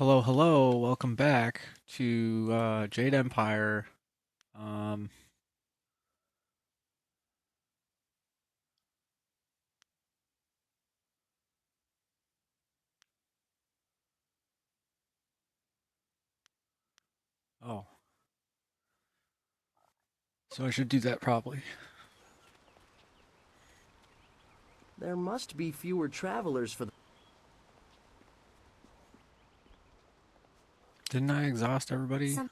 Hello, hello. Welcome back to Jade Empire. Um, oh, so I should do that probably. There must be fewer travelers for the... Didn't I exhaust everybody? Some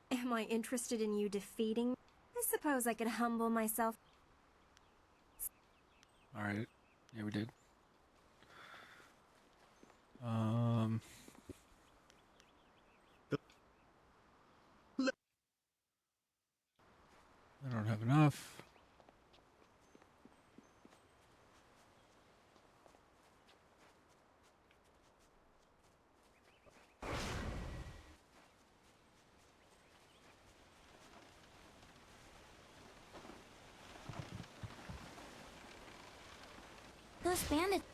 Am I interested in you defeating? I suppose I could humble myself. All right. Yeah, we did. Um, I don't have enough. Those bandits.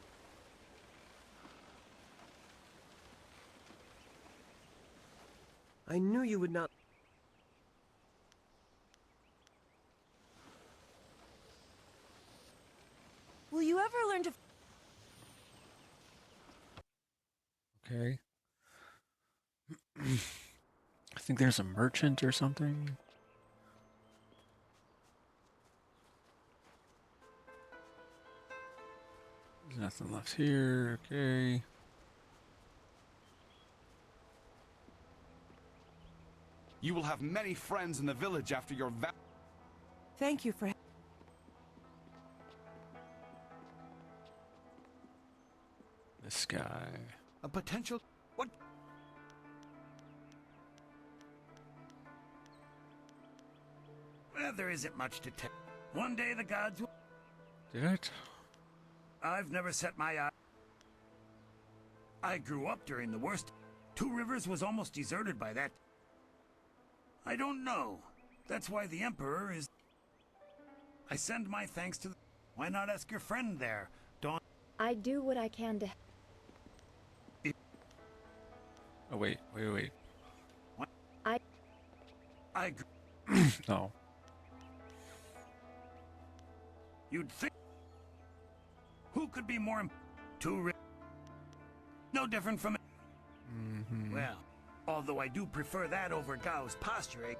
I knew you would not... Will you ever learn to... Okay. I think there's a merchant or something. There's nothing left here. Okay. You will have many friends in the village after your Thank you for... This guy. a potential. What? Well, there isn't much to tell. One day the gods will... Did it? I've never set my eye... I grew up during the worst. Two Rivers was almost deserted by that. I don't know. That's why the Emperor is... I send my thanks to... Why not ask your friend there? Don't... I do what I can to... Oh wait, wait. I... No. You'd think... Who could be more... Two Rivers... No different from... Mm-hmm. Well, although I do prefer that over Gao's posture, eh?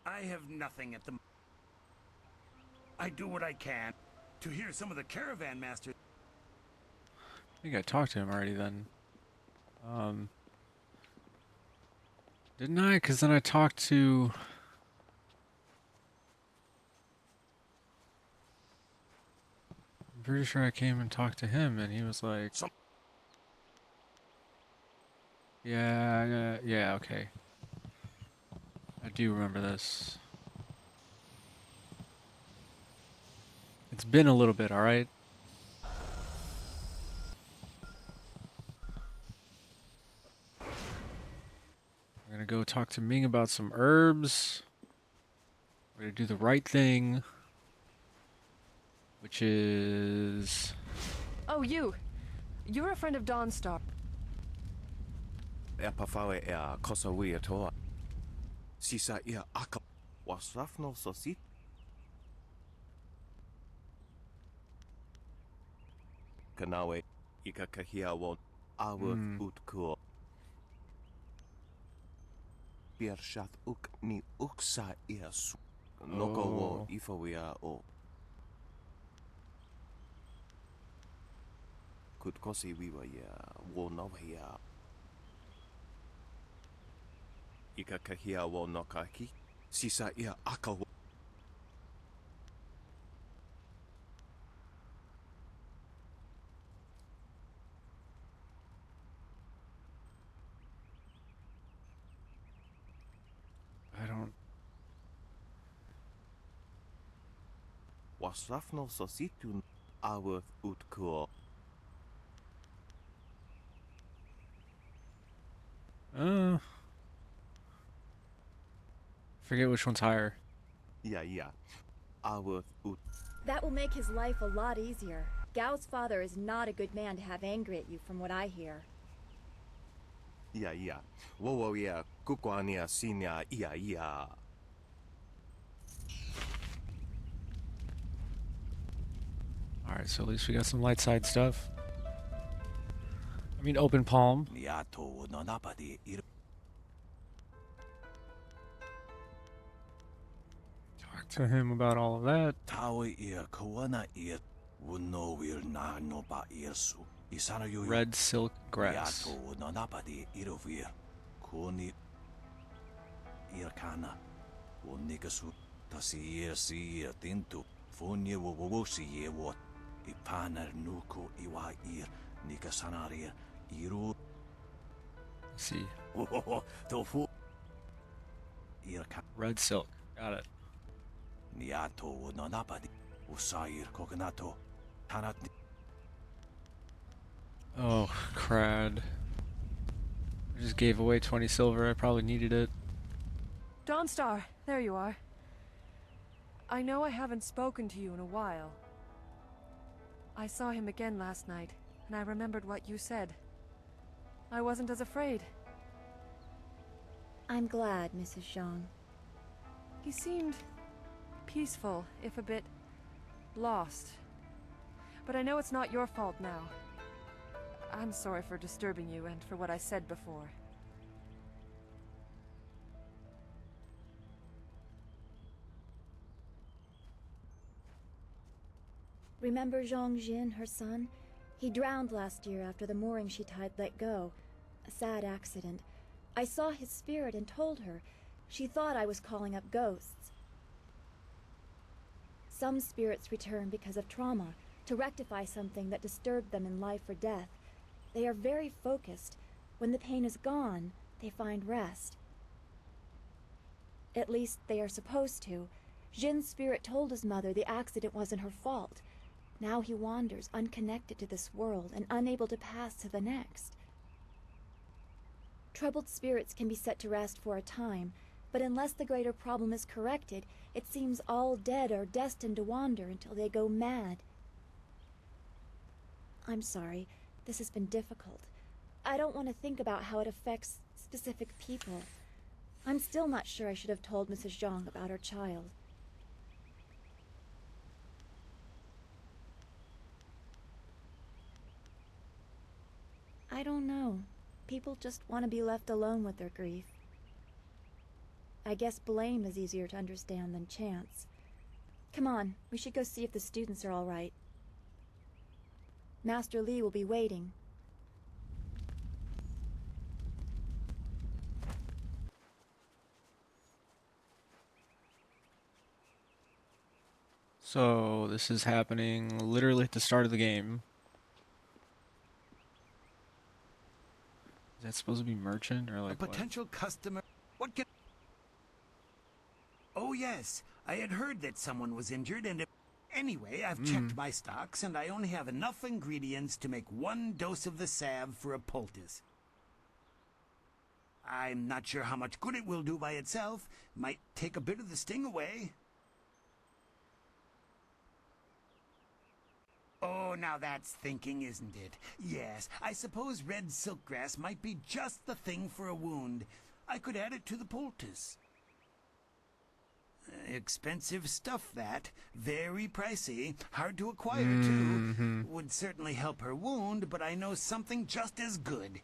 I have nothing at the... I do what I can to hear some of the caravan masters. I think I talked to him already then. Um, didn't I? Because then I talked to... I'm pretty sure I came and talked to him, and he was like, yeah, okay. I do remember this. It's been a little bit, alright? We're gonna go talk to Ming about some herbs. We're gonna do the right thing, which is... Oh, you! You're a friend of Dawnstar. Epafawe kosawi toa. Sisa ia aka wasrafno sosit. Kanawe ika kahia won awuth utkur. Biershath uk ni uksa ia su. Noko wo ifawia o. Kutkosi wiwa ia wo novia. Ika kahia wo nokaki. Sisa ia aka wo. I don't... Wasrafno sositun awuth utkur. Uh, forget which one's higher. Yeah. Our ut. That will make his life a lot easier. Gao's father is not a good man to have angry at you, from what I hear. Yeah. Whoa, yeah. Kukwania sinya, yeah. Alright, so at least we got some light side stuff. I mean, open palm. Niato no napadi ir. Talk to him about all of that. Tawi ir kawana ir. Wuno wir na no ba irsu. Isana yu. Red silk grass. Niato no napadi irovir. Kuni irkana. Wonikasu. Tasi ir si ir tintu. Funye wowosi ye what. Ipanar nuko iwa ir. Nikasanarir. Iru. Let's see. Tofu. Irka. Red silk. Got it. Niato no napadi. Usair coconato. Tanat. Oh, crud. I just gave away 20 silver. I probably needed it. Dawnstar, there you are. I know I haven't spoken to you in a while. I saw him again last night, and I remembered what you said. I wasn't as afraid. I'm glad, Mrs. Zhang. He seemed peaceful, if a bit lost. But I know it's not your fault now. I'm sorry for disturbing you and for what I said before. Remember Zhang Jin, her son? He drowned last year after the mooring she tied let go. A sad accident. I saw his spirit and told her. She thought I was calling up ghosts. Some spirits return because of trauma, to rectify something that disturbed them in life or death. They are very focused. When the pain is gone, they find rest. At least they are supposed to. Jin's spirit told his mother the accident wasn't her fault. Now he wanders unconnected to this world and unable to pass to the next. Troubled spirits can be set to rest for a time, but unless the greater problem is corrected, it seems all dead are destined to wander until they go mad. I'm sorry, this has been difficult. I don't want to think about how it affects specific people. I'm still not sure I should have told Mrs. Zhang about her child. I don't know. People just want to be left alone with their grief. I guess blame is easier to understand than chance. Come on, we should go see if the students are all right. Master Li will be waiting. So, this is happening literally at the start of the game. Is that supposed to be merchant or like A potential customer. What can? Oh yes, I had heard that someone was injured, and anyway, I've checked my stocks, and I only have enough ingredients to make 1 dose of the salve for a poultice. I'm not sure how much good it will do by itself. Might take a bit of the sting away. Oh, now that's thinking, isn't it? Yes, I suppose red silkgrass might be just the thing for a wound. I could add it to the poultice. Expensive stuff, that. Very pricey. Hard to acquire, too. Would certainly help her wound, but I know something just as good.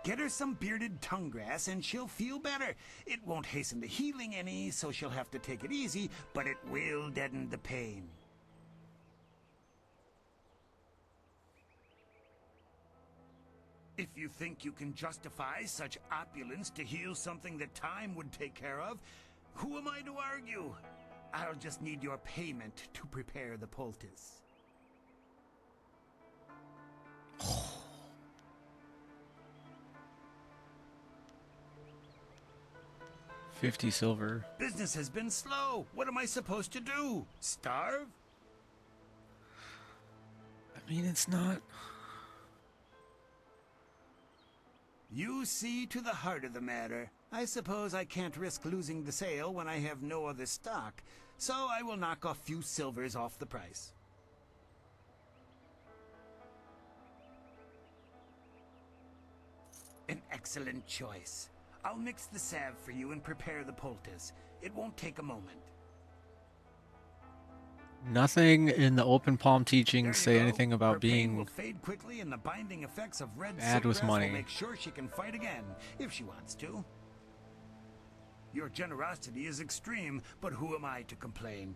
Get her some bearded tongue grass and she'll feel better. It won't hasten the healing any, so she'll have to take it easy, but it will deaden the pain. If you think you can justify such opulence to heal something that time would take care of, who am I to argue? I'll just need your payment to prepare the poultice. $50 silver. Business has been slow. What am I supposed to do? Starve? I mean, it's not. You see to the heart of the matter. I suppose I can't risk losing the sale when I have no other stock, so I will knock a few silvers off the price. An excellent choice. I'll mix the salve for you and prepare the poultice. It won't take a moment. Nothing in the open palm teachings say There you go. anything about Her pain will being fade quickly, and the binding effects of red bad with silkgrass money. will make sure she can fight again, if she wants to. Your generosity is extreme, but who am I to complain?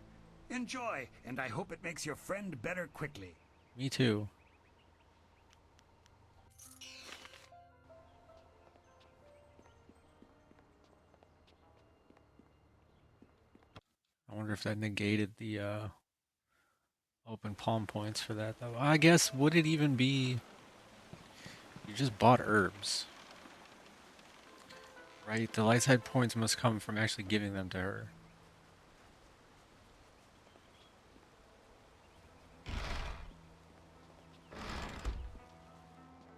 Enjoy, and I hope it makes your friend better quickly. Me too. I wonder if that negated the open palm points for that though. I guess would it even be you just bought herbs. Right? The light side points must come from actually giving them to her.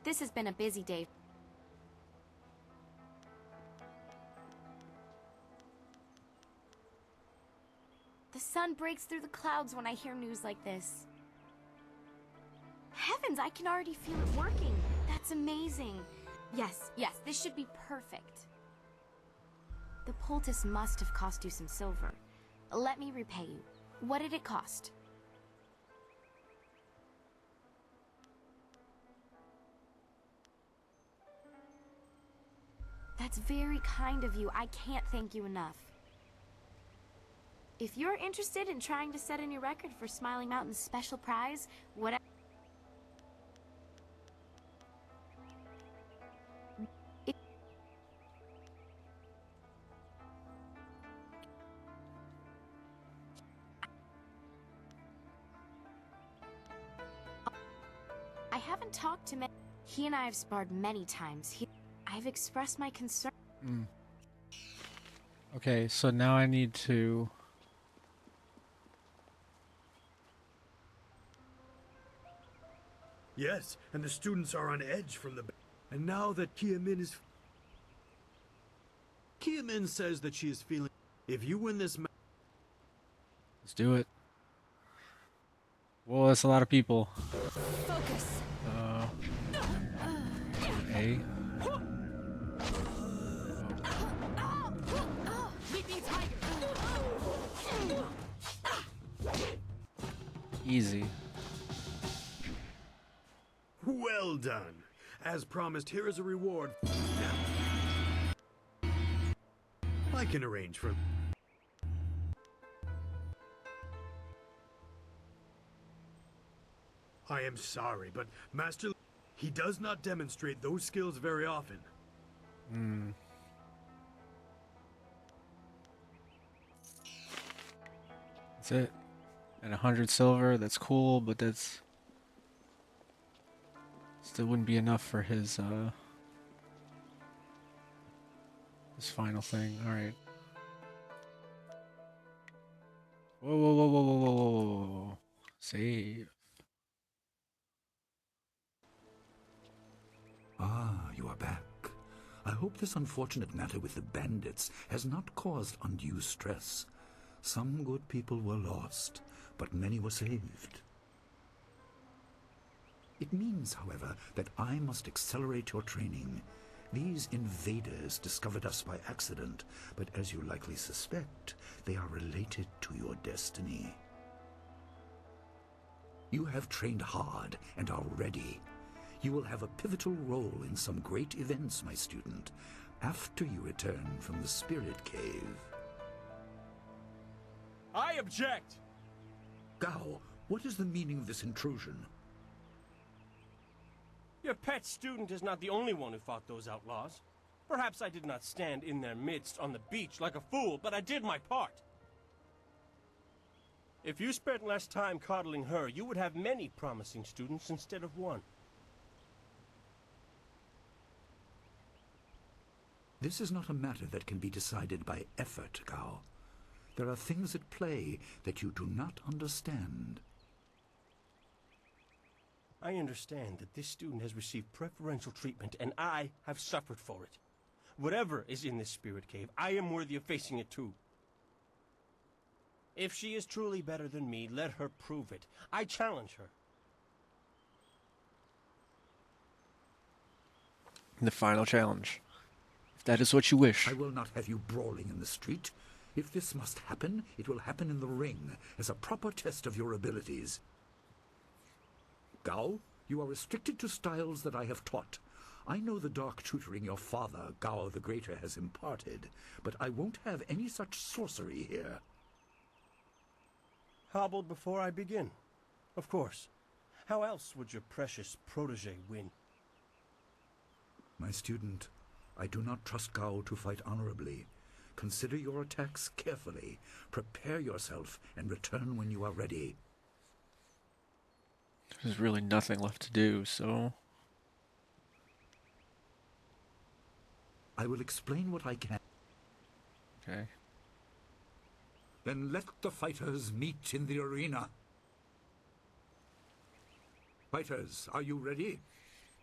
This has been a busy day. The sun breaks through the clouds when I hear news like this. Heavens, I can already feel it working. That's amazing. Yes, this should be perfect. The poultice must have cost you some silver. Let me repay you. What did it cost? That's very kind of you. I can't thank you enough. If you're interested in trying to set a new record for Smiling Mountain's special prize, whatever. I haven't talked to him. He and I have sparred many times. I've expressed my concern. Okay, so now I need to Yes, and the students are on edge from the... And now that Kia-Min is... Kia-Min says that she is feeling... If you win this match... let's do it. Whoa, that's a lot of people. Focus. A. Leaping tiger. Easy. Well done. As promised, here is a reward. I can arrange for... I am sorry, but Master... He does not demonstrate those skills very often. That's it. And 100 silver, that's cool, but that's... still wouldn't be enough for his final thing. Alright. Whoa, whoa, whoa, whoa, whoa, whoa, whoa, whoa, whoa. Save. Ah, you are back. I hope this unfortunate matter with the bandits has not caused undue stress. Some good people were lost, but many were saved. It means, however, that I must accelerate your training. These invaders discovered us by accident, but as you likely suspect, they are related to your destiny. You have trained hard and are ready. You will have a pivotal role in some great events, my student, after you return from the Spirit Cave. I object! Gao, what is the meaning of this intrusion? Your pet student is not the only one who fought those outlaws. Perhaps I did not stand in their midst on the beach like a fool, but I did my part. If you spent less time coddling her, you would have many promising students instead of one. This is not a matter that can be decided by effort, Gao. There are things at play that you do not understand. I understand that this student has received preferential treatment, and I have suffered for it. Whatever is in this spirit cave, I am worthy of facing it too. If she is truly better than me, let her prove it. I challenge her. The final challenge. If that is what you wish. I will not have you brawling in the street. If this must happen, it will happen in the ring, as a proper test of your abilities. Gao, you are restricted to styles that I have taught. I know the dark tutoring your father, Gao the Greater, has imparted, but I won't have any such sorcery here. Hobbled before I begin. Of course. How else would your precious protege win? My student, I do not trust Gao to fight honorably. Consider your attacks carefully. Prepare yourself and return when you are ready. There's really nothing left to do, so... I will explain what I can. Okay. Then let the fighters meet in the arena. Fighters, are you ready?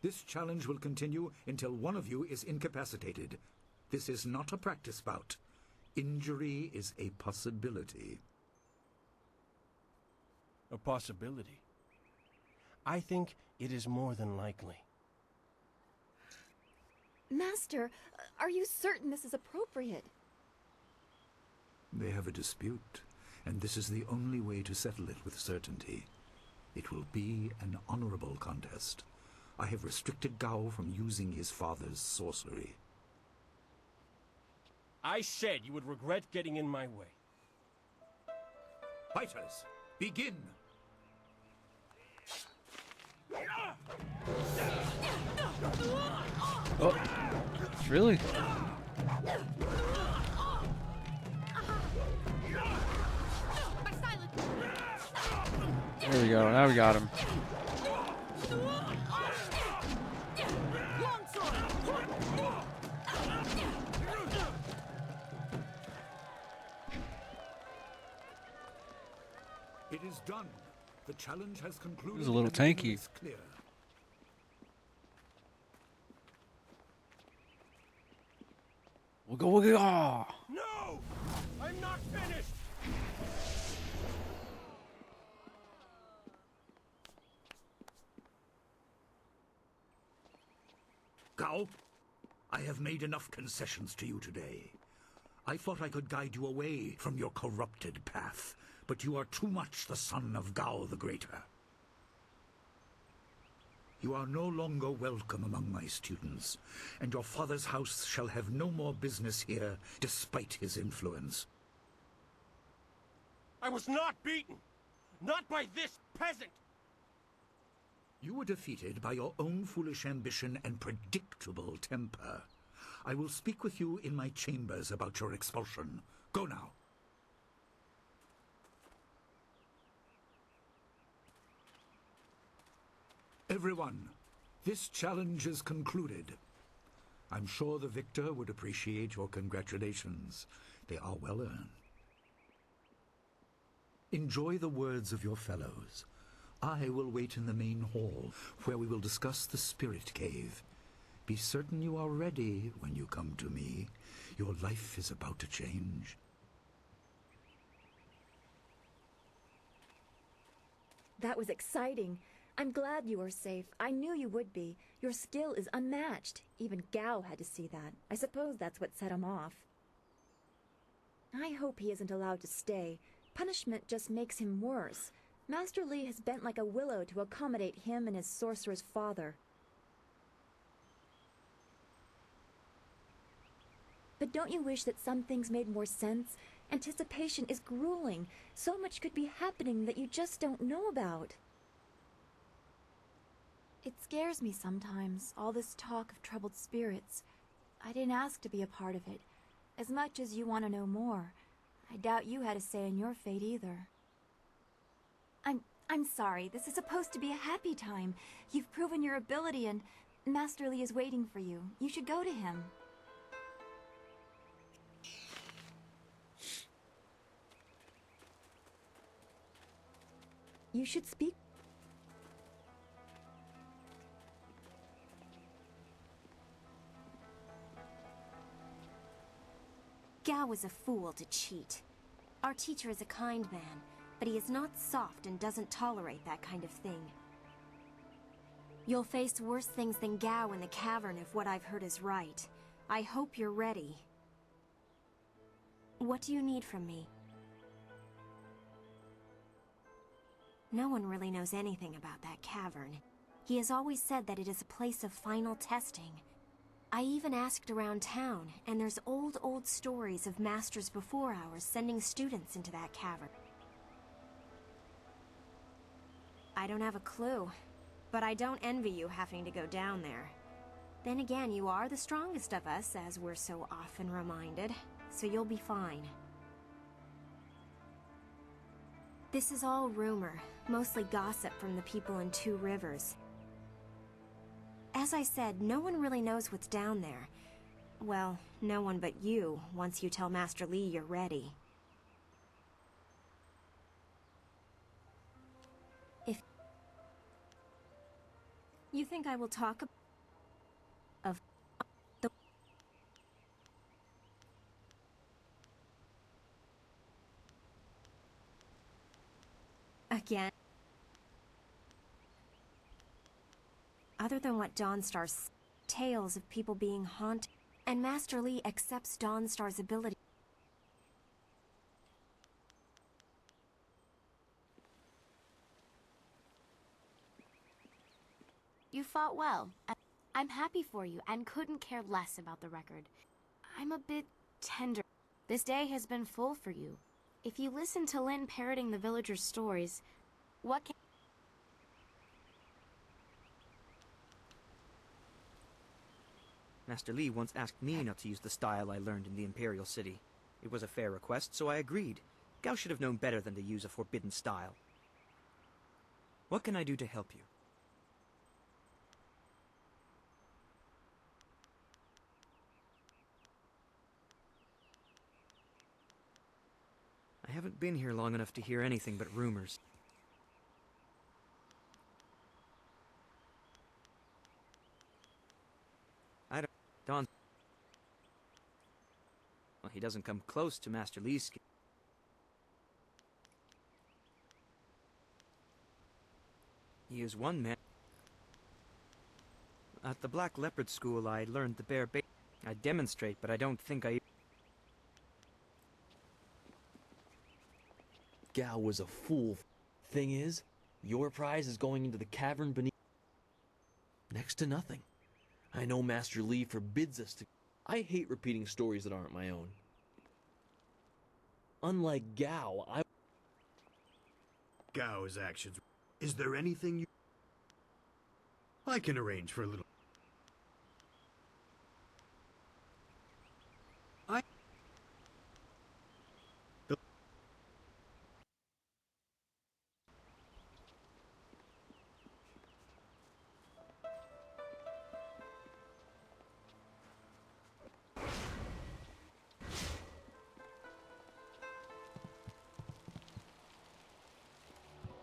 This challenge will continue until one of you is incapacitated. This is not a practice bout. Injury is a possibility. A possibility? I think it is more than likely. Master, are you certain this is appropriate? They have a dispute, and this is the only way to settle it with certainty. It will be an honorable contest. I have restricted Gao from using his father's sorcery. I said you would regret getting in my way. Fighters, begin! Oh, really? There we go, now we got him. It is done. The challenge has concluded. It was a little and the winner tanky. is clear. We'll go, we'll go. Oh. No! I'm not finished! Gao, I have made enough concessions to you today. I thought I could guide you away from your corrupted path, but you are too much the son of Gao the Greater. You are no longer welcome among my students, and your father's house shall have no more business here, despite his influence. I was not beaten! Not by this peasant! You were defeated by your own foolish ambition and predictable temper. I will speak with you in my chambers about your expulsion. Go now. Everyone, this challenge is concluded. I'm sure the victor would appreciate your congratulations. They are well earned. Enjoy the words of your fellows. I will wait in the main hall, where we will discuss the spirit cave. Be certain you are ready when you come to me. Your life is about to change. That was exciting. I'm glad you were safe. I knew you would be. Your skill is unmatched. Even Gao had to see that. I suppose that's what set him off. I hope he isn't allowed to stay. Punishment just makes him worse. Master Li has bent like a willow to accommodate him and his sorcerer's father. But don't you wish that some things made more sense? Anticipation is grueling. So much could be happening that you just don't know about. It scares me sometimes, all this talk of troubled spirits. I didn't ask to be a part of it. As much as you want to know more, I doubt you had a say in your fate either. I'm sorry. This is supposed to be a happy time. You've proven your ability and Master Li is waiting for you. You should go to him. You should speak. Gao is a fool to cheat. Our teacher is a kind man, but he is not soft and doesn't tolerate that kind of thing. You'll face worse things than Gao in the cavern if what I've heard is right. I hope you're ready. What do you need from me? No one really knows anything about that cavern. He has always said that it is a place of final testing. I even asked around town, and there's old stories of masters before ours sending students into that cavern. I don't have a clue, but I don't envy you having to go down there. Then again, you are the strongest of us, as we're so often reminded, so you'll be fine. This is all rumor, mostly gossip from the people in Two Rivers. As I said, no one really knows what's down there. Well, no one but you, once you tell Master Li you're ready. If you think I will talk of the again, other than what Dawnstar's tales of people being haunted, and Master Li accepts Dawnstar's ability. You fought well. I'm happy for you and couldn't care less about the record. I'm a bit tender. This day has been full for you. If you listen to Lin parroting the villagers' stories, what can... Master Li once asked me not to use the style I learned in the Imperial City. It was a fair request, so I agreed. Gao should have known better than to use a forbidden style. What can I do to help you? I haven't been here long enough to hear anything but rumors. Don... Well, he doesn't come close to Master Li's skill. He is one man. At the Black Leopard School, I learned the bare basics. I demonstrate, but I don't think I... Gao was a fool. Thing is, your prize is going into the cavern beneath... Next to nothing. I know Master Li forbids us to... I hate repeating stories that aren't my own. Unlike Gao, Gao's actions. Is there anything you... I can arrange for a little...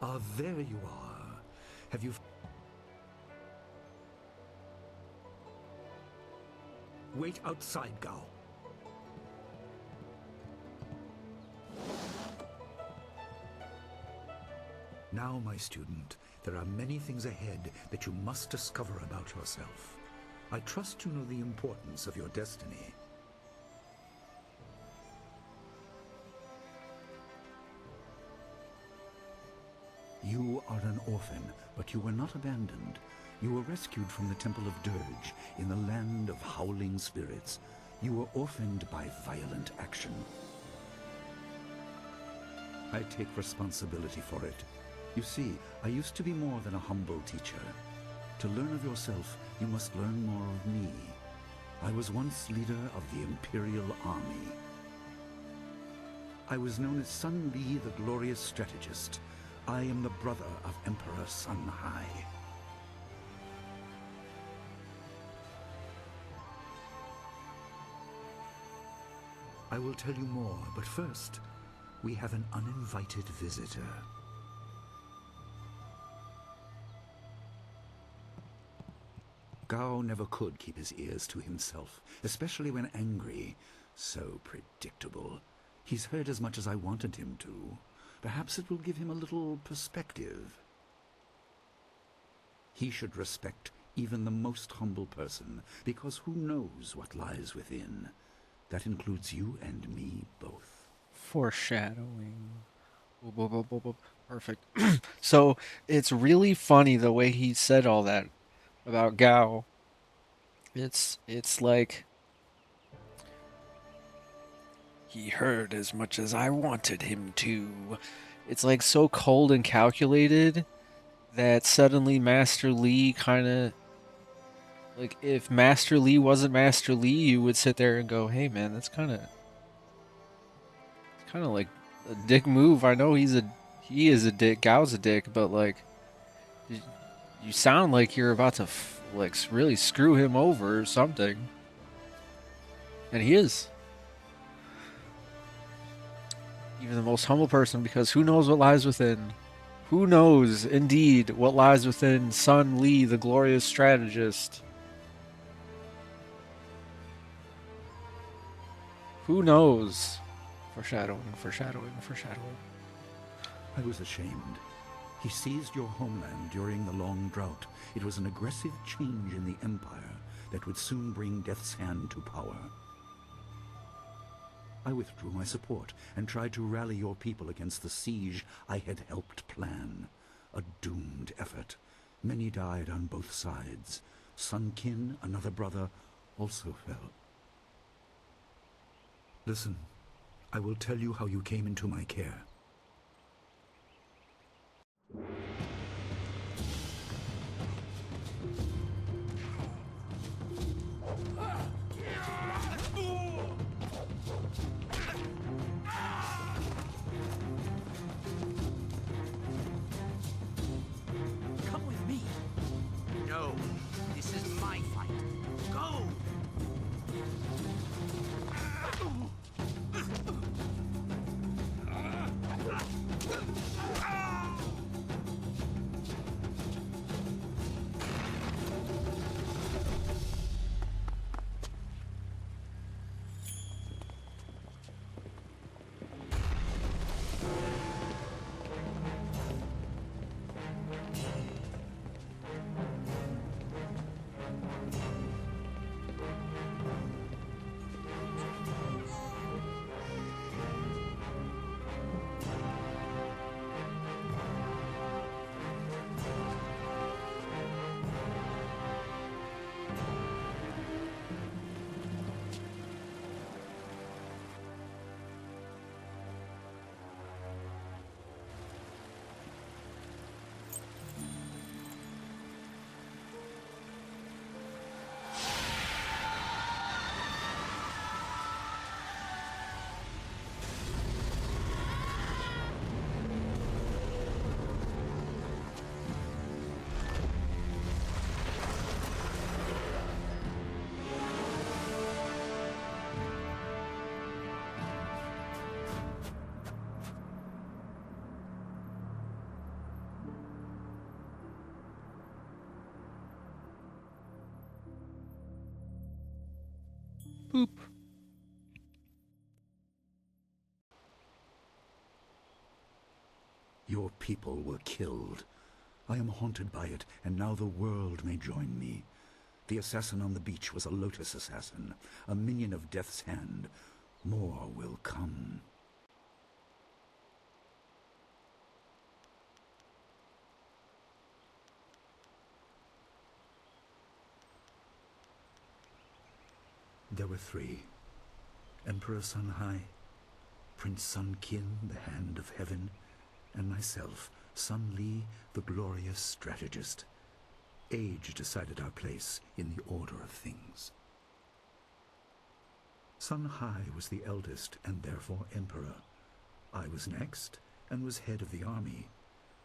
Ah, there you are. Have you... Wait outside, Gao. Now, my student, there are many things ahead that you must discover about yourself. I trust you know the importance of your destiny. You are an orphan, but you were not abandoned. You were rescued from the Temple of Dirge in the land of howling spirits. You were orphaned by violent action. I take responsibility for it. You see, I used to be more than a humble teacher. To learn of yourself, you must learn more of me. I was once leader of the Imperial Army. I was known as Sun Li, the glorious strategist. I am the brother of Emperor Sun Hai. I will tell you more, but first, we have an uninvited visitor. Gao never could keep his ears to himself, especially when angry. So predictable. He's heard as much as I wanted him to. Perhaps it will give him a little perspective. He should respect even the most humble person, because who knows what lies within? That includes you and me both. Foreshadowing. Boop, boop, boop, boop, boop. Perfect. So it's really funny the way he said all that about Gao. It's like he heard as much as I wanted him to. It's like so cold and calculated that suddenly Master Lee kind of like if Master Lee wasn't Master Lee, you would sit there and go, "Hey man, that's kind of like a dick move. I know he is a dick, Gao's a dick, but like you sound like you're about to like really screw him over or something." And he is. Even the most humble person, because who knows what lies within? Who knows, indeed, what lies within Sun Lee, the glorious strategist? Who knows? Foreshadowing, foreshadowing, foreshadowing. I was ashamed. He seized your homeland during the long drought. It was an aggressive change in the Empire that would soon bring Death's Hand to power. I withdrew my support and tried to rally your people against the siege I had helped plan. A doomed effort. Many died on both sides. Sun Qin, another brother, also fell. Listen, I will tell you how you came into my care. Come with me. No, this is my fight. Go! Boop. Your people were killed. I am haunted by it, and now the world may join me. The assassin on the beach was a Lotus assassin, a minion of Death's Hand. More will come. There were three. Emperor Sun Hai, Prince Sun Qin, the Hand of Heaven, and myself, Sun Li, the glorious strategist. Age decided our place in the order of things. Sun Hai was the eldest and therefore emperor. I was next and was head of the army.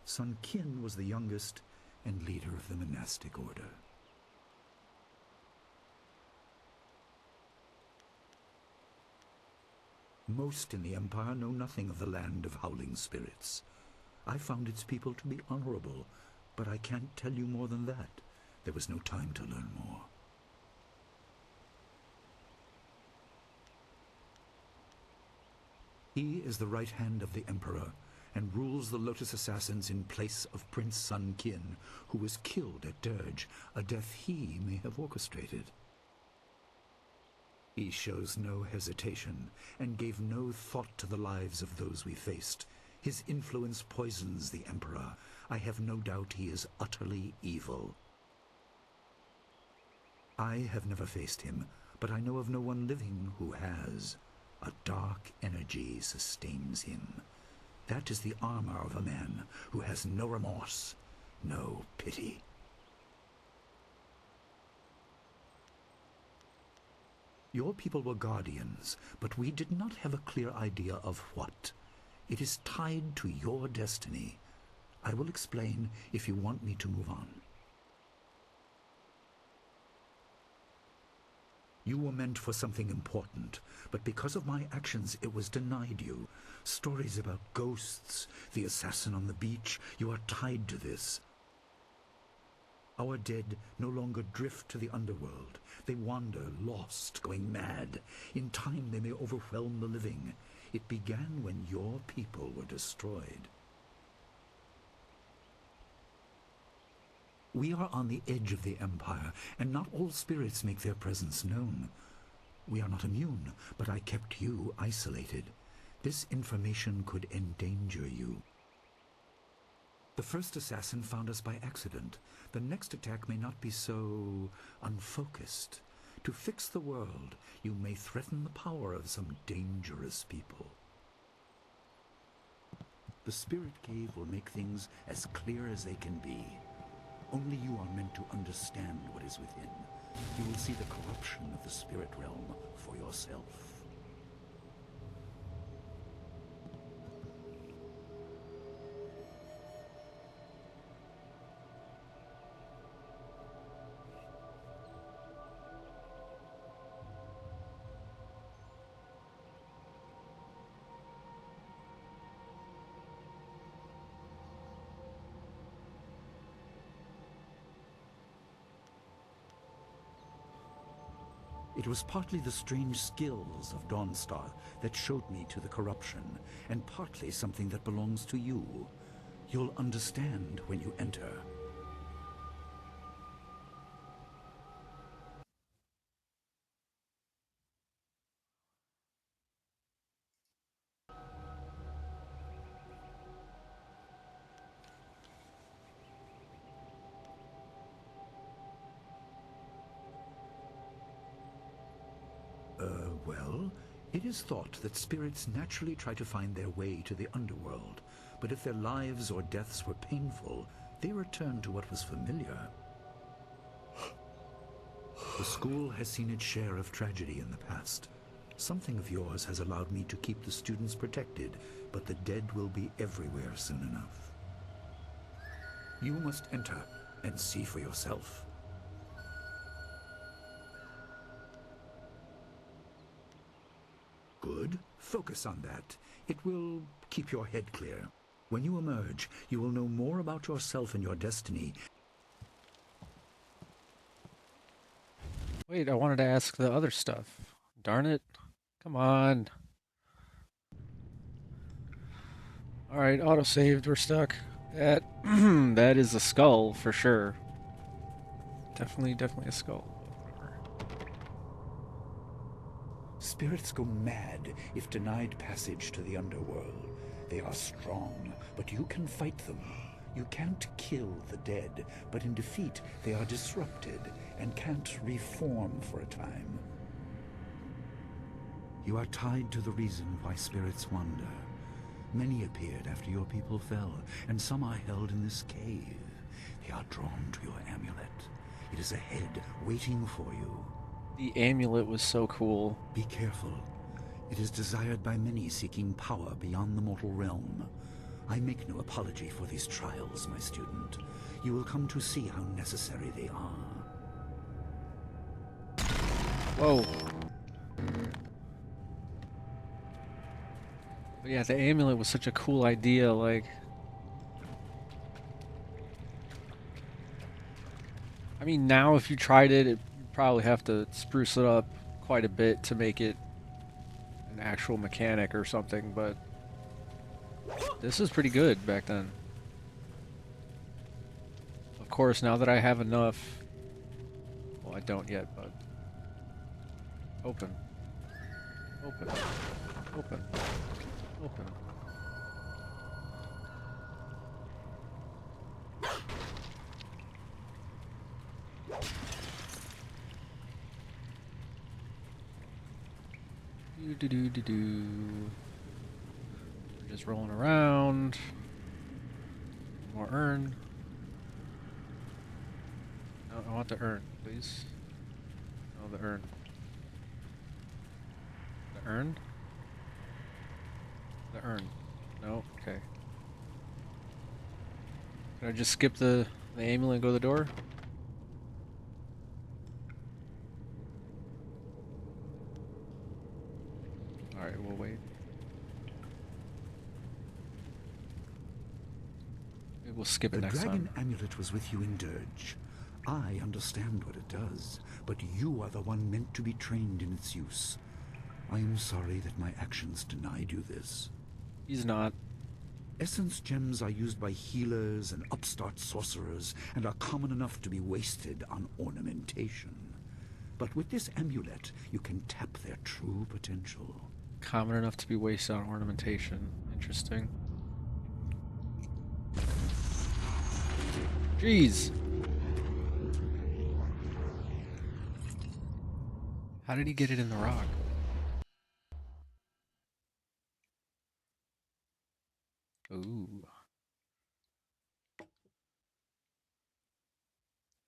Sun Qin was the youngest and leader of the monastic order. Most in the Empire know nothing of the land of howling spirits. I found its people to be honorable, but I can't tell you more than that. There was no time to learn more. He is the right hand of the Emperor, and rules the Lotus Assassins in place of Prince Sun Qin, who was killed at Dirge, a death he may have orchestrated. He shows no hesitation, and gave no thought to the lives of those we faced. His influence poisons the Emperor. I have no doubt he is utterly evil. I have never faced him, but I know of no one living who has. A dark energy sustains him. That is the armor of a man who has no remorse, no pity. Your people were guardians, but we did not have a clear idea of what. It is tied to your destiny. I will explain if you want me to move on. You were meant for something important, but because of my actions it was denied you. Stories about ghosts, the assassin on the beach, you are tied to this. Our dead no longer drift to the underworld. They wander, lost, going mad. In time they may overwhelm the living. It began when your people were destroyed. We are on the edge of the Empire, and not all spirits make their presence known. We are not immune, but I kept you isolated. This information could endanger you. The first assassin found us by accident. The next attack may not be so unfocused. To fix the world, you may threaten the power of some dangerous people. The Spirit Cave will make things as clear as they can be. Only you are meant to understand what is within. You will see the corruption of the spirit realm for yourself. It was partly the strange skills of Dawnstar that showed me to the corruption, and partly something that belongs to you. You'll understand when you enter. Well, it is thought that spirits naturally try to find their way to the underworld, but if their lives or deaths were painful, they return to what was familiar. The school has seen its share of tragedy in the past. Something of yours has allowed me to keep the students protected, but the dead will be everywhere soon enough. You must enter and see for yourself. Good. Focus on that. It will keep your head clear. When you emerge, you will know more about yourself and your destiny. Wait, I wanted to ask the other stuff. Darn it. Come on. Alright, autosaved, we're stuck. That that is a skull for sure. Definitely a skull. Spirits go mad if denied passage to the underworld. They are strong, but you can fight them. You can't kill the dead, but in defeat they are disrupted and can't reform for a time. You are tied to the reason why spirits wander. Many appeared after your people fell, and some are held in this cave. They are drawn to your amulet. It is ahead, waiting for you. The amulet was so cool. Be careful. It is desired by many seeking power beyond the mortal realm. I make no apology for these trials, my student. You will come to see how necessary they are. Whoa. But yeah, the amulet was such a cool idea, like... I mean, now if you tried it, you'd probably have to spruce it up quite a bit to make it an actual mechanic or something, but this is pretty good back then. Of course, now that I have enough... Well, I don't yet, but... Open. Open. Open. Open. Do. We're just rolling around. More urn. No, I want the urn, please. No, the urn. The urn? The urn. No, okay. Can I just skip the amulet and go to the door? Alright, we'll wait. Maybe we'll skip it next time. The dragon amulet was with you in Dirge. I understand what it does, but you are the one meant to be trained in its use. I am sorry that my actions denied you this. He's not. Essence gems are used by healers and upstart sorcerers and are common enough to be wasted on ornamentation. But with this amulet, you can tap their true potential. Common enough to be wasted on ornamentation. Interesting. Jeez. How did he get it in the rock? Ooh.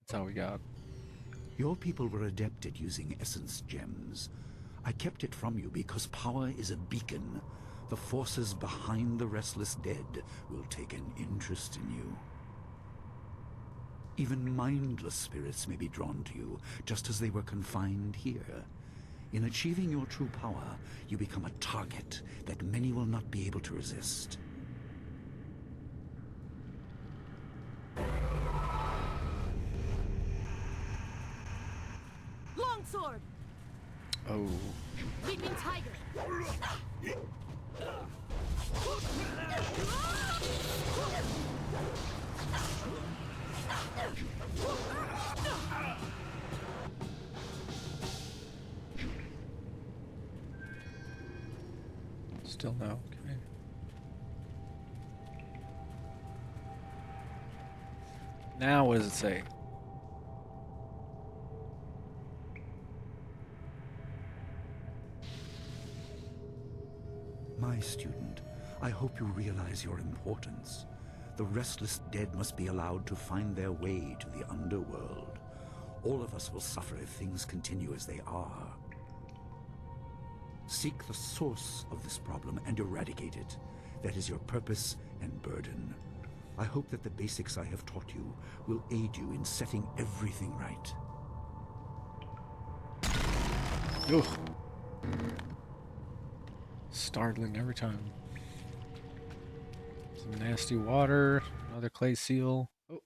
That's all we got. Your people were adept at using essence gems. I kept it from you because power is a beacon. The forces behind the restless dead will take an interest in you. Even mindless spirits may be drawn to you, just as they were confined here. In achieving your true power, you become a target that many will not be able to resist. Longsword! Oh. Leaping tiger! Still no. Okay. Now, what does it say? My student, I hope you realize your importance. The restless dead must be allowed to find their way to the underworld. All of us will suffer if things continue as they are. Seek the source of this problem and eradicate it. That is your purpose and burden. I hope that the basics I have taught you will aid you in setting everything right. Ugh. Startling every time. Some nasty water, another clay seal. Oh.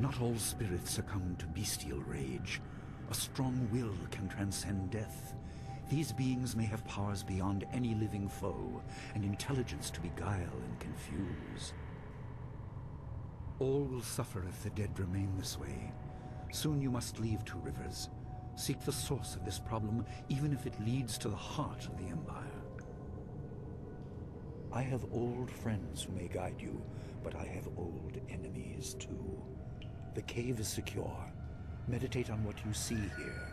Not all spirits succumb to bestial rage. A strong will can transcend death. These beings may have powers beyond any living foe, and intelligence to beguile and confuse. All will suffer if the dead remain this way. Soon you must leave Two Rivers. Seek the source of this problem, even if it leads to the heart of the Empire. I have old friends who may guide you, but I have old enemies too. The cave is secure. Meditate on what you see here.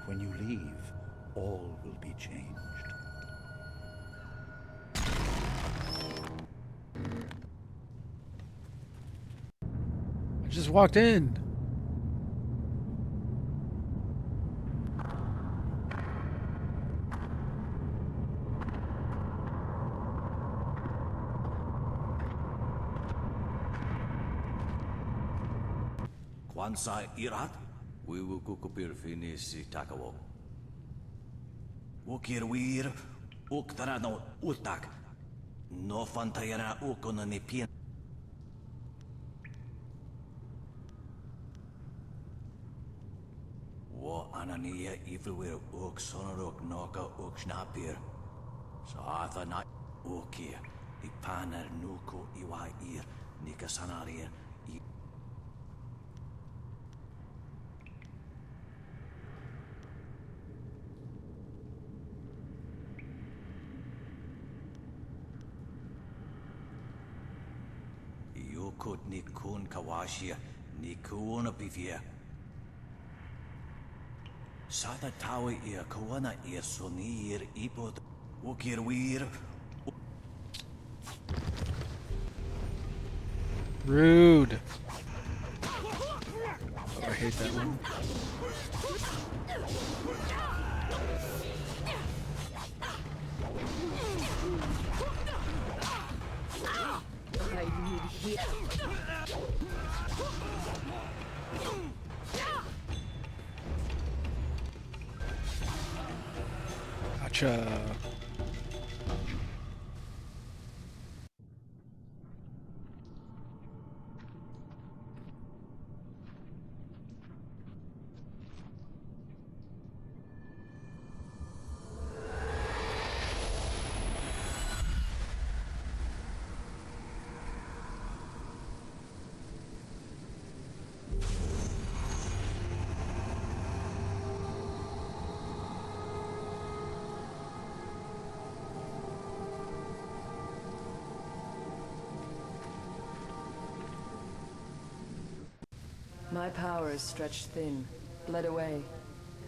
When you leave, all will be changed. I just walked in. Kwanzaa irat, wiwu kukupir finisi takawo. Ukir wir, uktara no utak. No fantayana ukona ni pien. Ania everywhere ook sonorok noka ook snapir. Saatha na okia. Ipaner nuko iwa ir. Nika sanaria. Yokot nikun kawashia. Nikuna bivia. Sada tawe ia kawana ia sonir ipod. Okir wir. Rude. Oh, I hate that one. I need healing. Gotcha. My power is stretched thin, bled away,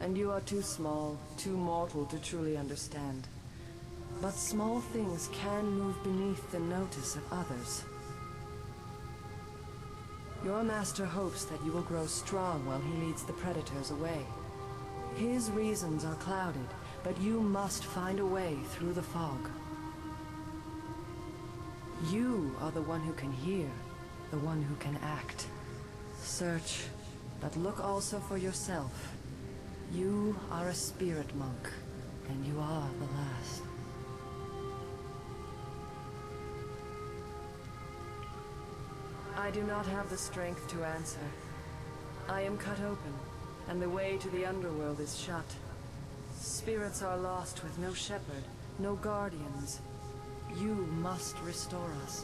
and you are too small, too mortal to truly understand. But small things can move beneath the notice of others. Your master hopes that you will grow strong while he leads the predators away. His reasons are clouded, but you must find a way through the fog. You are the one who can hear, the one who can act. Search, but look also for yourself. You are a spirit monk, and you are the last. I do not have the strength to answer. I am cut open, and the way to the underworld is shut. Spirits are lost with no shepherd, no guardians. You must restore us.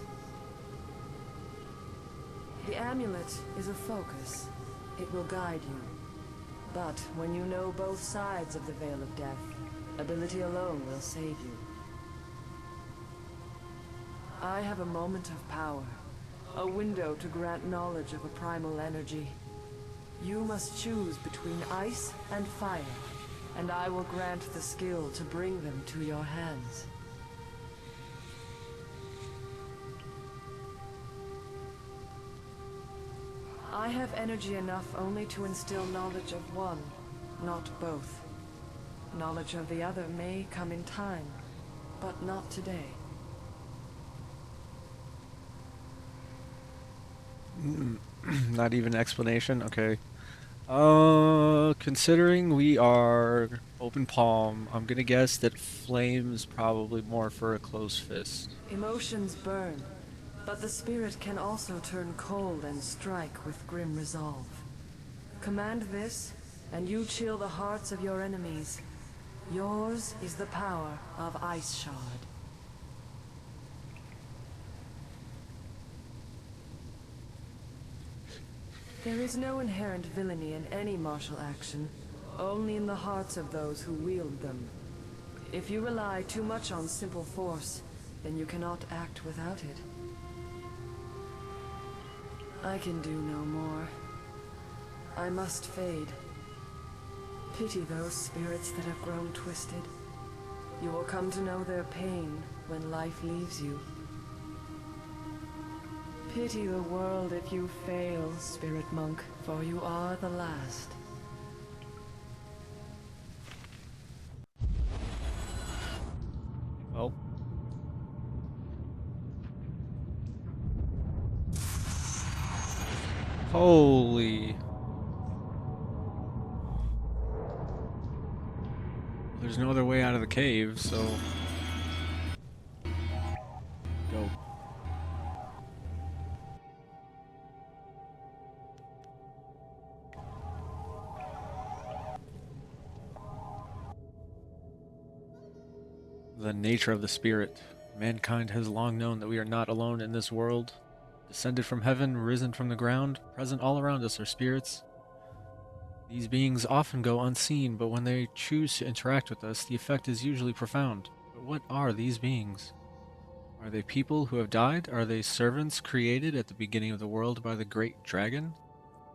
The amulet is a focus. It will guide you. But when you know both sides of the Veil of Death, ability alone will save you. I have a moment of power, a window to grant knowledge of a primal energy. You must choose between ice and fire, and I will grant the skill to bring them to your hands. I have energy enough only to instill knowledge of one, not both. Knowledge of the other may come in time, but not today. Not even explanation? Okay. Considering we are open palm, I'm gonna guess that flame's probably more for a close fist. Emotions burn, but the spirit can also turn cold and strike with grim resolve. Command this, and you chill the hearts of your enemies. Yours is the power of Ice Shard. There is no inherent villainy in any martial action, only in the hearts of those who wield them. If you rely too much on simple force, then you cannot act without it. I can do no more. I must fade. Pity those spirits that have grown twisted. You will come to know their pain when life leaves you. Pity the world if you fail, spirit monk, for you are the last. Well. Holy. There's no other way out of the cave, so... Go. The nature of the spirit. Mankind has long known that we are not alone in this world. Descended from heaven, risen from the ground, present all around us are spirits. These beings often go unseen, but when they choose to interact with us, the effect is usually profound. But what are these beings? Are they people who have died? Are they servants created at the beginning of the world by the great dragon?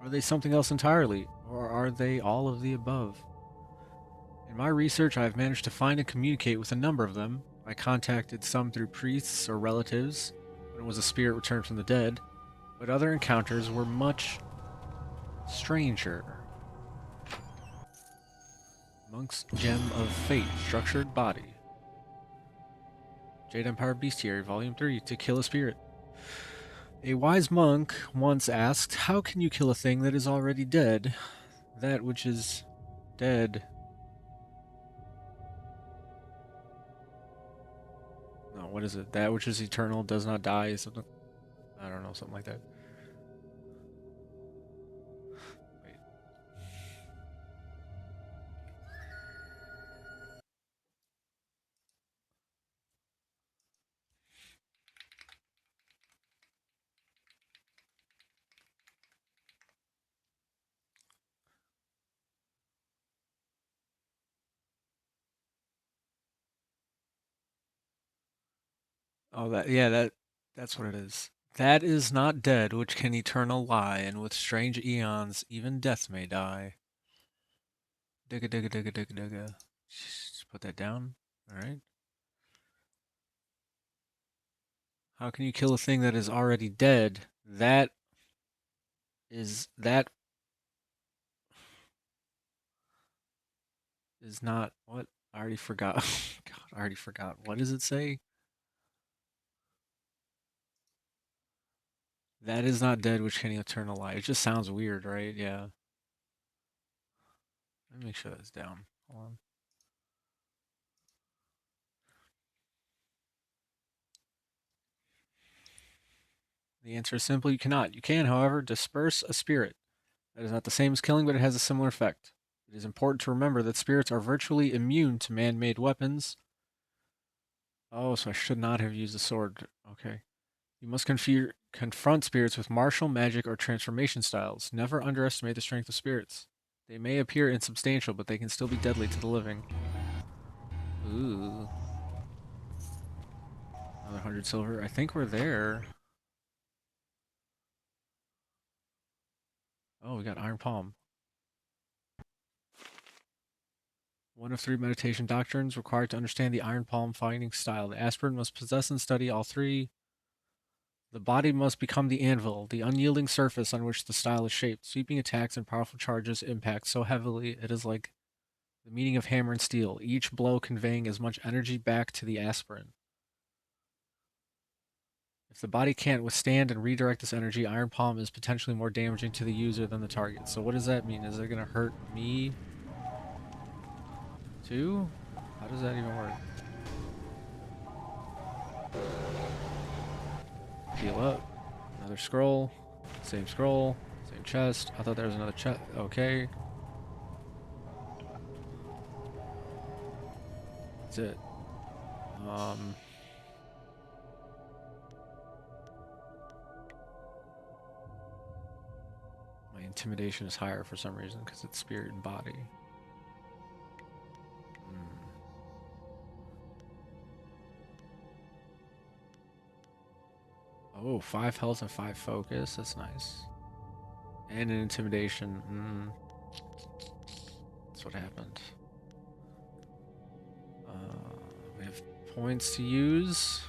Are they something else entirely? Or are they all of the above? In my research, I have managed to find and communicate with a number of them. I contacted some through priests or relatives when it was a spirit returned from the dead, but other encounters were much stranger. Monk's Gem of Fate, Structured Body. Jade Empire Bestiary, Volume 3, To Kill a Spirit. A wise monk once asked, how can you kill a thing that is already dead? That which is dead. No, what is it? That which is eternal does not die. Something. I don't know, something like that. Wait. Oh, that's what it is. That is not dead which can eternal lie, and with strange eons even death may die. Digga digga digga digga digga. Just put that down. Alright. How can you kill a thing that is already dead? That is not what? I already forgot. God, I already forgot. What does it say? That is not dead which can eternal lie. It just sounds weird, right? Yeah. Let me make sure that's down. Hold on. The answer is simple, you cannot. You can, however, disperse a spirit. That is not the same as killing, but it has a similar effect. It is important to remember that spirits are virtually immune to man-made weapons. Oh, so I should not have used the sword. Okay. You must confront spirits with martial, magic, or transformation styles. Never underestimate the strength of spirits. They may appear insubstantial, but they can still be deadly to the living. Ooh. Another 100 silver. I think we're there. Oh, we got Iron Palm. One of 3 meditation doctrines required to understand the Iron Palm fighting style. The aspirant must possess and study all 3. The body must become the anvil, the unyielding surface on which the style is shaped. Sweeping attacks and powerful charges impact so heavily it is like the meaning of hammer and steel, each blow conveying as much energy back to the aspirant. If the body can't withstand and redirect this energy, Iron Palm is potentially more damaging to the user than the target. So what does that mean? Is it going to hurt me too? How does that even work? Heal up. Another scroll. Same scroll. Same chest. I thought there was another chest. Okay. That's it. My intimidation is higher for some reason because it's spirit and body. Oh, 5 health and 5 focus. That's nice. And an intimidation. That's what happened. We have points to use.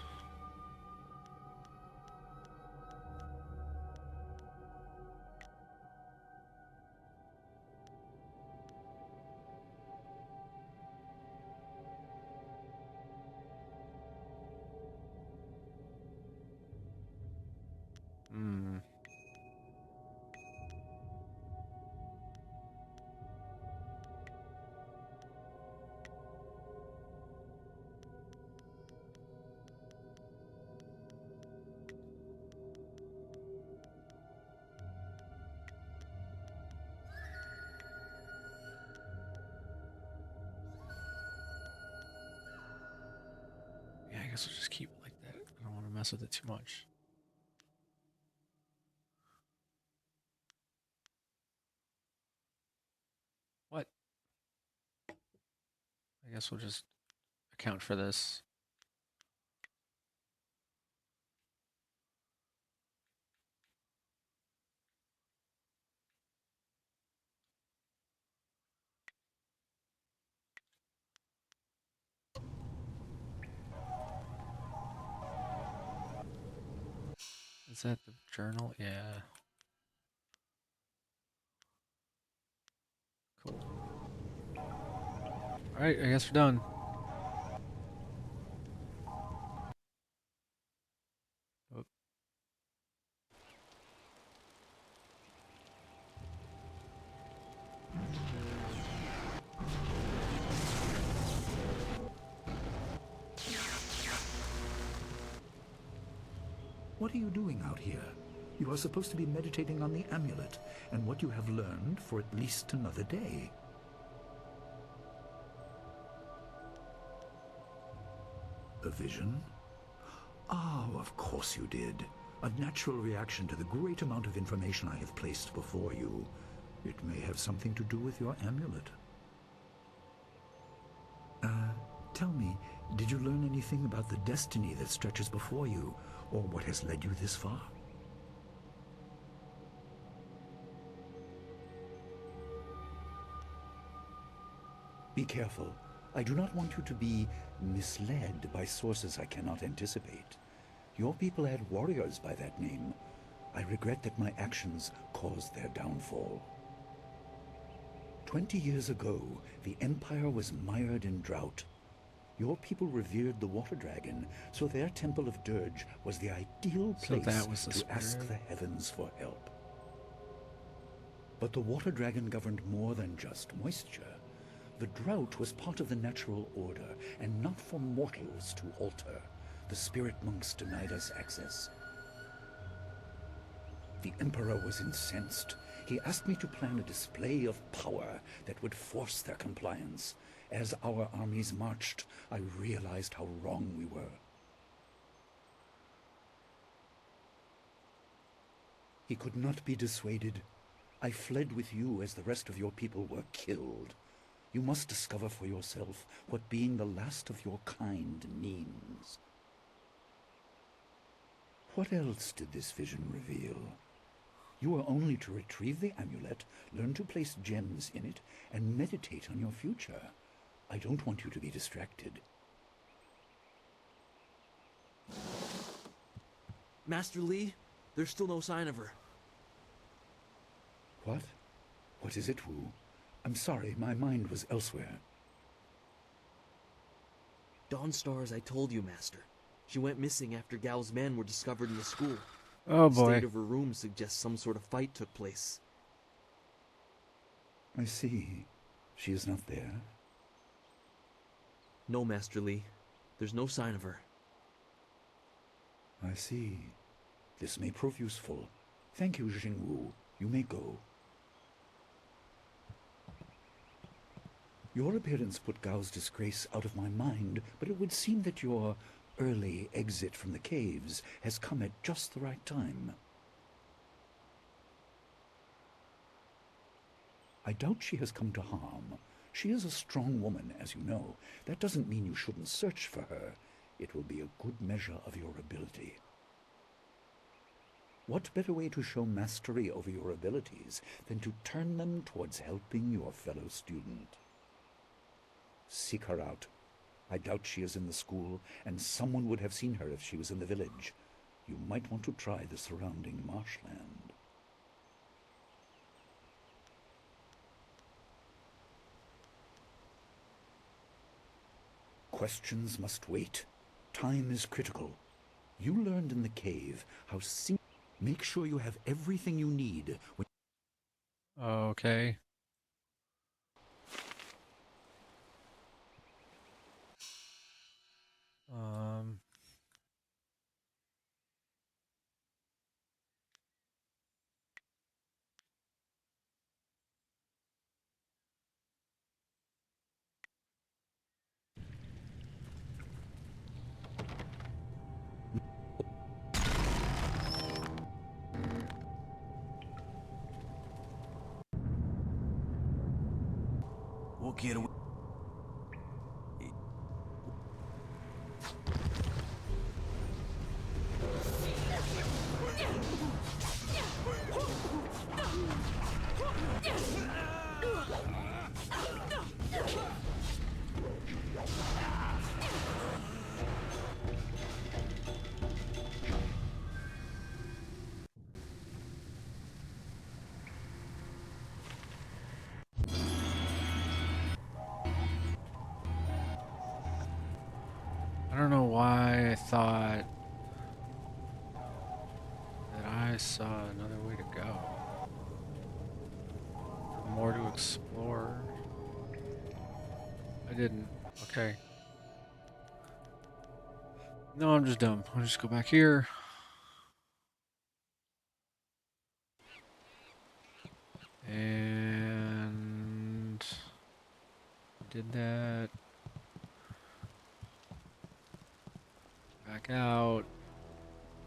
guess we'll just keep it like that. I don't want to mess with it too much. What? I guess we'll just account for this. Is that the journal? Yeah. Cool. Alright, I guess we're done. Oh. What are you doing out here? You are supposed to be meditating on the amulet and what you have learned for at least another day. A vision? Oh, of course you did. A natural reaction to the great amount of information I have placed before you. It may have something to do with your amulet. Tell me, did you learn anything about the destiny that stretches before you, or what has led you this far? Be careful. I do not want you to be misled by sources I cannot anticipate. Your people had warriors by that name. I regret that my actions caused their downfall. 20 years ago, the Empire was mired in drought. Your people revered the water dragon, so their temple of dirge was the ideal place to ask the heavens for help. But the water dragon governed more than just moisture. The drought was part of the natural order, and not for mortals to alter. The spirit monks denied us access. The Emperor was incensed. He asked me to plan a display of power that would force their compliance. As our armies marched, I realized how wrong we were. He could not be dissuaded. I fled with you as the rest of your people were killed. You must discover for yourself what being the last of your kind means. What else did this vision reveal? You are only to retrieve the amulet, learn to place gems in it, and meditate on your future. I don't want you to be distracted. Master Lee, there's still no sign of her. What? What is it, Wu? I'm sorry, my mind was elsewhere. Dawnstar, as I told you, Master. She went missing after Gao's men were discovered in the school. Oh The boy. state of her room suggests some sort of fight took place. I see. She is not there. No, Master Lee. There's no sign of her. I see. This may prove useful. Thank you, Jingwu. You may go. Your appearance put Gao's disgrace out of my mind, but it would seem that your early exit from the caves has come at just the right time. I doubt she has come to harm. She is a strong woman, as you know. That doesn't mean you shouldn't search for her. It will be a good measure of your ability. What better way to show mastery over your abilities than to turn them towards helping your fellow student? Seek her out. I doubt she is in the school, and someone would have seen her if she was in the village. You might want to try the surrounding marshland. Questions must wait. Time is critical. You learned in the cave how make sure you have everything you need when Okay. Um. here. I don't know why I thought that I saw another way to go. Or more to explore. I didn't. Okay. No, I'm just dumb. I'll just go back here. And did that. Back out.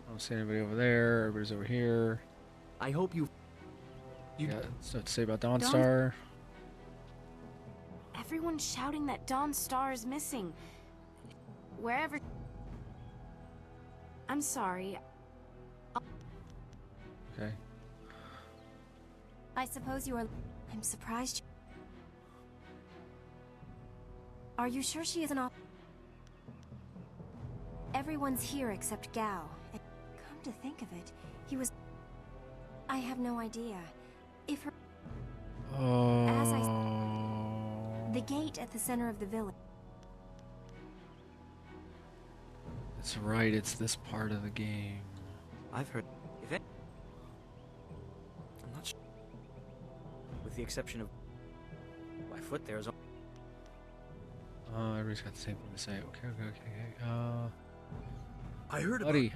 I don't see anybody over there. Everybody's over here. I hope you... Yeah, stuff to say about Dawnstar. Everyone's shouting that Dawn Star is missing. Wherever... I'm sorry. Okay. I suppose you are... I'm surprised you... Are you sure she isn't all... Everyone's here except Gao. Come to think of it, he was... I have no idea. If her... As I... The gate at the center of the village. That's right, it's this part of the game. I've heard... If it... I'm not sure. With the exception of... My foot there is... Everybody's got the same thing to say. Okay. I heard buddy.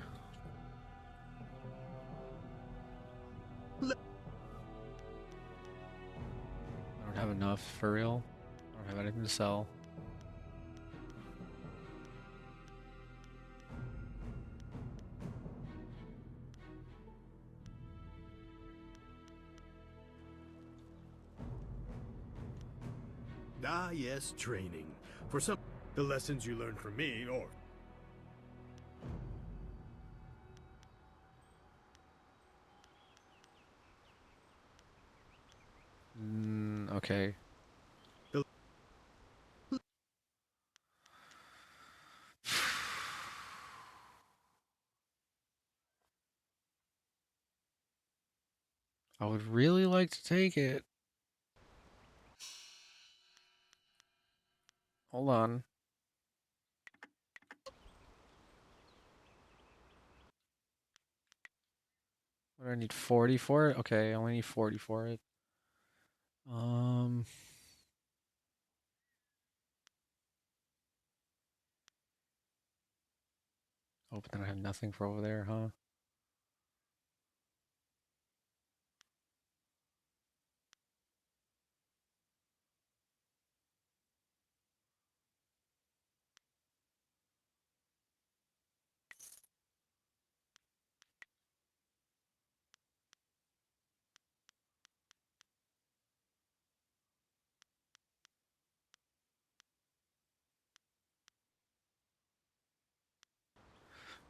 I don't have enough, for real. I don't have anything to sell. Ah, yes, training. For some, the lessons you learned from me, or... Okay. I would really like to take it. Hold on. What do I need? 40 for it? Okay, I only need 40 for it. Oh, but then I have nothing for over there, huh?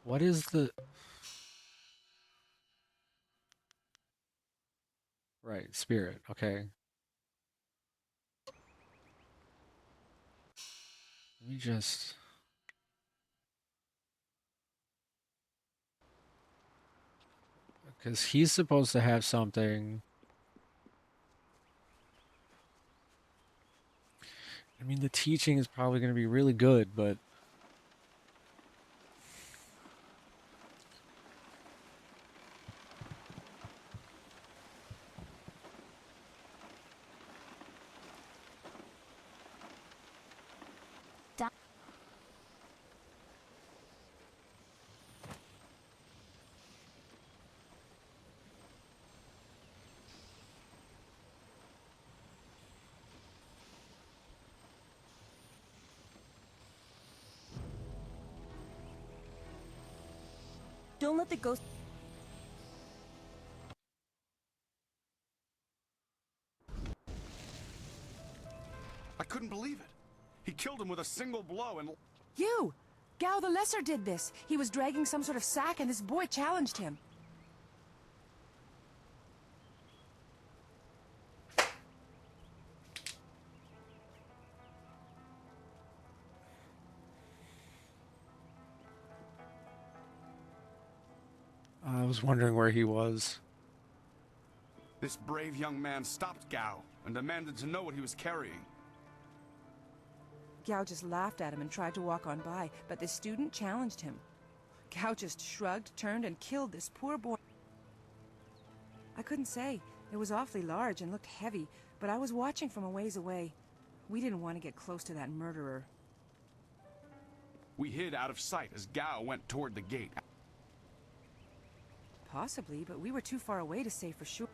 What is the... Right, spirit, okay. Let me just... Because he's supposed to have something. I mean, the teaching is probably going to be really good, but... Don't let the ghost... I couldn't couldn't believe it. He killed him with a single blow and... You! Gao the Lesser did this. He was dragging some sort of sack and this boy challenged him. I was wondering where he was. This brave young man stopped Gao and demanded to know what he was carrying. Gao just laughed at him and tried to walk on by, but the student challenged him. Gao just shrugged, turned, and killed this poor boy. I couldn't say. It was awfully large and looked heavy, but I was watching from a ways away. We didn't want to get close to that murderer. We hid out of sight as Gao went toward the gate. Possibly, but we were too far away to say for sure.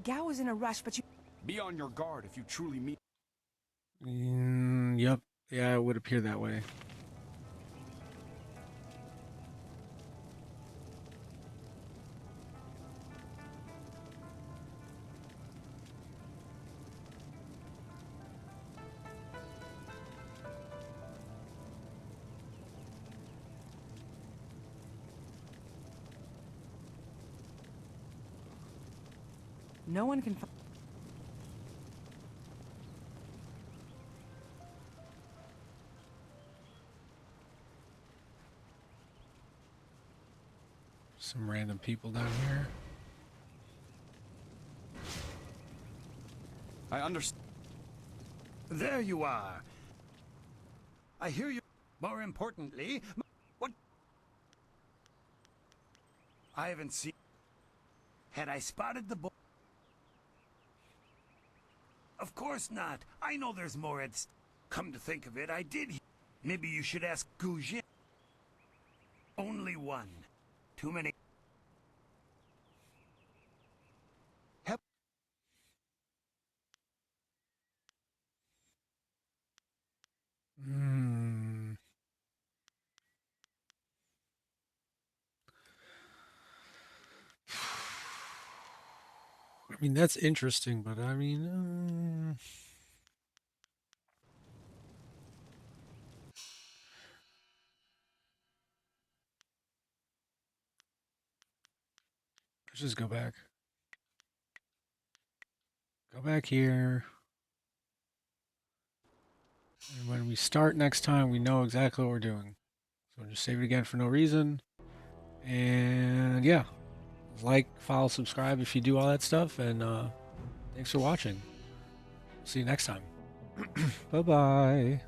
Gao was in a rush, but you... Be on your guard if you truly meet... Yep. Yeah, it would appear that way. No one can... Some random people down here. I understand. There you are. I hear you. More importantly, what? I haven't seen... Had I spotted the boy? Of course not. I know there's more at... Come to think of it, I did... Maybe you should ask Gujin. Only one. Too many... Help. I mean, that's interesting, but I mean... Let's just go back. Go back here. And when we start next time, we know exactly what we're doing. So just save it again for no reason. And yeah. Like, follow, subscribe if you do all that stuff. And thanks for watching. See you next time. Bye-bye.